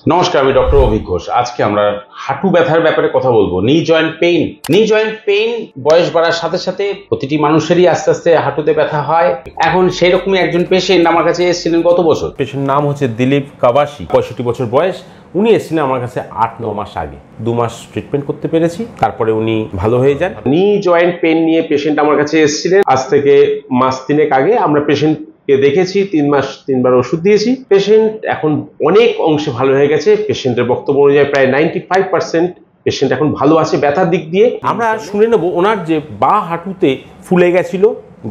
নমস্কার, আমি ডক্টর অভিক ঘোষ। আজকে আমরা হাঁটু ব্যথার ব্যাপারে কথা বলবো। নি জয়েন্ট পেইন বয়স বাড়ার সাথে সাথে প্রতিটি মানুষেরই আস্তে আস্তে হাঁটুতে ব্যথা হয়। এখন সেই রকমই একজন পেশেন্ট আমার কাছে এসেছিলেন গত বছর। পেশেন্ট নাম হচ্ছে দিলীপ কাবাসি, 65 বছর বয়স। উনি এসেছিলেন আমার কাছে 8-9 মাস আগে। 2 মাস ট্রিটমেন্ট করতে পেরেছি, তারপরে উনি ভালো হয়ে যান। নি জয়েন্ট পেইন নিয়ে পেশেন্ট আমার কাছে এসেছিলেন আজ থেকে মাস 3 আগে। আমরা পেশেন্ট দেখেছি, 3 মাস 3বার ওষুধ দিয়েছি। পেশেন্ট এখন অনেক অংশে ভালো হয়ে গেছে। পেশেন্টের বক্তব্য অনুযায়ী প্রায় 95% পেশেন্ট এখন ভালো আছে ব্যথার দিক দিয়ে। আমরা শুনে নেব ওনার যে বা হাঁটুতে ফুলে গেছিল,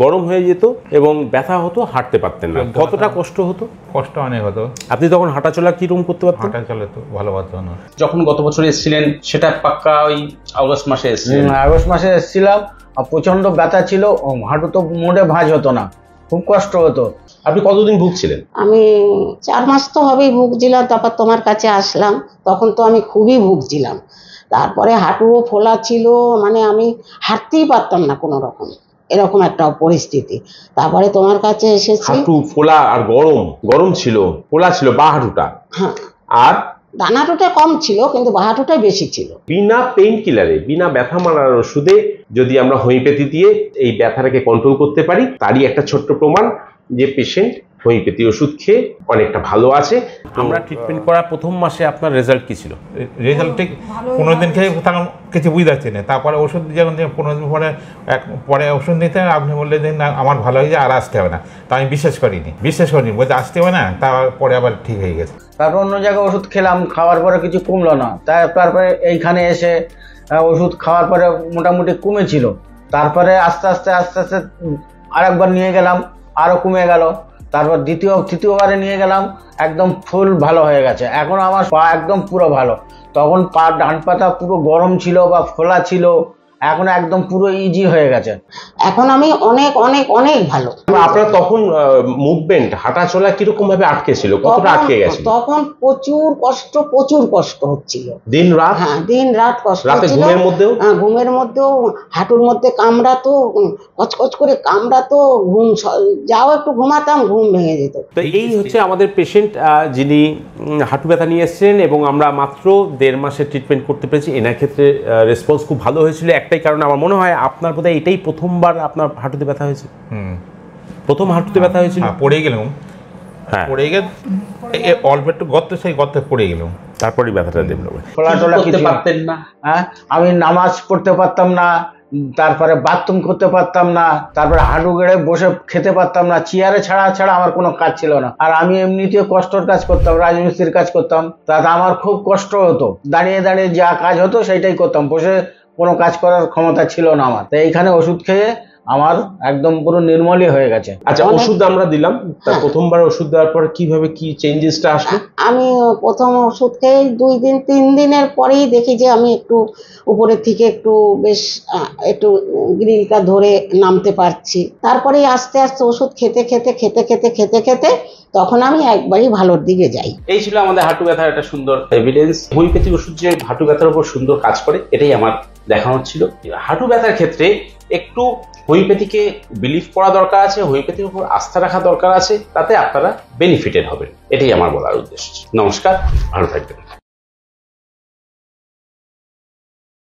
গরম হয়ে যেত এবং ব্যথা হতো, হাঁটতে পারতেন না। কতটা কষ্ট হতো? কষ্ট অনেক হতো। আপনি তখন হাঁটাচলা কিরকম করতে পারতেন? হাঁটাচলা তো ভালো হতো না। যখন গত বছর এসেছিলেন সেটা পাক্কা ওই আগস্ট মাসে এসেছিলেন? আগস্ট মাসে এসেছিলাম। প্রচন্ড ব্যথা ছিল, হাঁটু তো মোড়ে ভাঁজ হতো না, খুব কষ্ট হতো। আপনি কতদিন ভুগছিলেন? আমি 4 মাস তো হবেই ভুগছিলাম। তারপর তোমার কাছে আসলাম, তখন তো আমি খুবই ভুগছিলাম। তারপরে হাঁটুও ফোলা ছিল, মানে আমি হাঁটতেই পারতাম না কোনো রকম, এরকম একটা পরিস্থিতি। তারপরে তোমার কাছে এসেছি। হাঁটু ফোলা আর গরম ছিল, ফোলা ছিল বা হাঁটুটা। হ্যাঁ, আর ডান হাঁটুটা কম ছিল, কিন্তু বাঁ হাঁটুটাই বেশি ছিল। বিনা পেইন কিলারে, বিনা ব্যথা মারার ওষুধে যদি আমরা হোমিওপ্যাথি দিয়ে এই ব্যথাটাকে কন্ট্রোল করতে পারি, তারই একটা ছোট্ট প্রমাণ যে পেশেন্ট হোমিওপ্যাথি ওষুধ খেয়ে অনেকটা ভালো আছে। আমরা ট্রিটমেন্ট করা প্রথম মাসে আপনার রেজাল্ট কি ছিল? রেজাল্ট ঠিক 15 দিন খেয়ে তখন কিছু বুঝতে পারছি না। তারপরে ওষুধ যখন 15 দিন পরে ওষুধ নিতে আপনি বললেন যে না আমার ভালো হয়ে যায়, আর আসতে হবে না। তা আমি বিশ্বাস করিনি বলতে আসতে হবে না, তারপরে আবার ঠিক হয়ে গেছে। তারপর অন্য জায়গায় ওষুধ খেলাম, খাওয়ার পরে কিছু কমলো না। তারপরে এইখানে এসে ওষুধ খাওয়ার পরে মোটামুটি কমেছিল। তারপরে আস্তে আস্তে আরেকবার নিয়ে গেলাম, আরও কমে গেল। তারপর তৃতীয়বারে নিয়ে গেলাম, একদম ফুল ভালো হয়ে গেছে। এখন আমার পা একদম পুরো ভালো। তখন ডান পাটা পুরো গরম ছিল বা ফোলা ছিল, এখন একদম পুরো ইজি হয়ে গেছে। এখন আমি অনেক অনেক অনেক ভালো। আপনার তখন মুভমেন্ট, হাঁটাচলা কিরকম ভাবে আটকে ছিল? কতটা আটকে গেছিল? তখন প্রচুর কষ্ট হচ্ছিল, দিন রাত? হ্যাঁ, দিন রাত কষ্ট হচ্ছিল। ঘুমের মধ্যেও হাঁটুর মধ্যে কামড়াতো, কচকচ করে কামড়াতো। ঘুম যাও একটু ঘুমাতাম, ঘুম ভেঙে যেত। তো এই হচ্ছে আমাদের পেশেন্ট, যিনি হাঁটু ব্যথা নিয়ে এসেছেন এবং আমরা মাত্র 1.5 মাসের ট্রিটমেন্ট করতে পেরেছি। এনার ক্ষেত্রে রেসপন্স খুব ভালো হয়েছিল। একটাই কারণ, আমার মনে হয় আপনার বোধহয় এটাই প্রথমবার আপনার হাঁটুতে ব্যথা হয়েছে। প্রথম হাঁটুতে ব্যথা হয়েছিল? পড়ে গেলাম। হ্যাঁ, পড়ে গেলে অল্প একটু গর্ত, সেই গর্তে পড়ে গেলাম। তারপরেই ব্যথাটা দেখলো। ফোলাটোলা কিছু পারতেন না। হ্যাঁ, আমি নামাজ পড়তে পারতাম না, তারপরে বাথরুম করতে পারতাম না, তারপরে হাঁটু গেড়ে বসে খেতে পারতাম না। চেয়ারে ছাড়া আমার কোনো কাজ ছিল না। আর আমি এমনিতে কষ্টর কাজ করতাম, রাজমিস্ত্রির কাজ করতাম। তাতে আমার খুব কষ্ট হতো। দাঁড়িয়ে দাঁড়িয়ে যা কাজ হতো সেটাই করতাম, বসে কোনো কাজ করার ক্ষমতা ছিল না আমার। তাই এইখানে ওষুধ খেয়ে আমার একদম পুরো নির্মলই হয়ে গেছে। আচ্ছা, ওষুধ আমরা দিলাম, তার প্রথমবার ওষুধ দেওয়ার পর কিভাবে কি চেঞ্জেসটা আসলো? আমি প্রথম ওষুধ খেয়ে 2-3 দিনের পরেই দেখি যে আমি একটু উপরের থেকে বেশ একটু গ্রিলটা ধরে নামতে পারছি। তারপরে আস্তে আস্তে ওষুধ খেতে তখন আমি একবারই ভালোর দিকে যাই। এই ছিল আমাদের হাঁটু ব্যথার একটা সুন্দর এভিডেন্স। হোমিওপ্যাথি ওষুধ যে হাঁটু ব্যথার উপর সুন্দর কাজ করে, এটাই আমার দেখানোর ছিল। হাঁটু ব্যথার ক্ষেত্রে একটু হোমিওপ্যাথিকে বিলিভ করা দরকার আছে, হোমিওপ্যাথির উপর আস্থা রাখা দরকার আছে, তাতে আপনারা বেনিফিটেড হবেন। এটাই আমার বলার উদ্দেশ্য। নমস্কার, ভালো থাকবেন।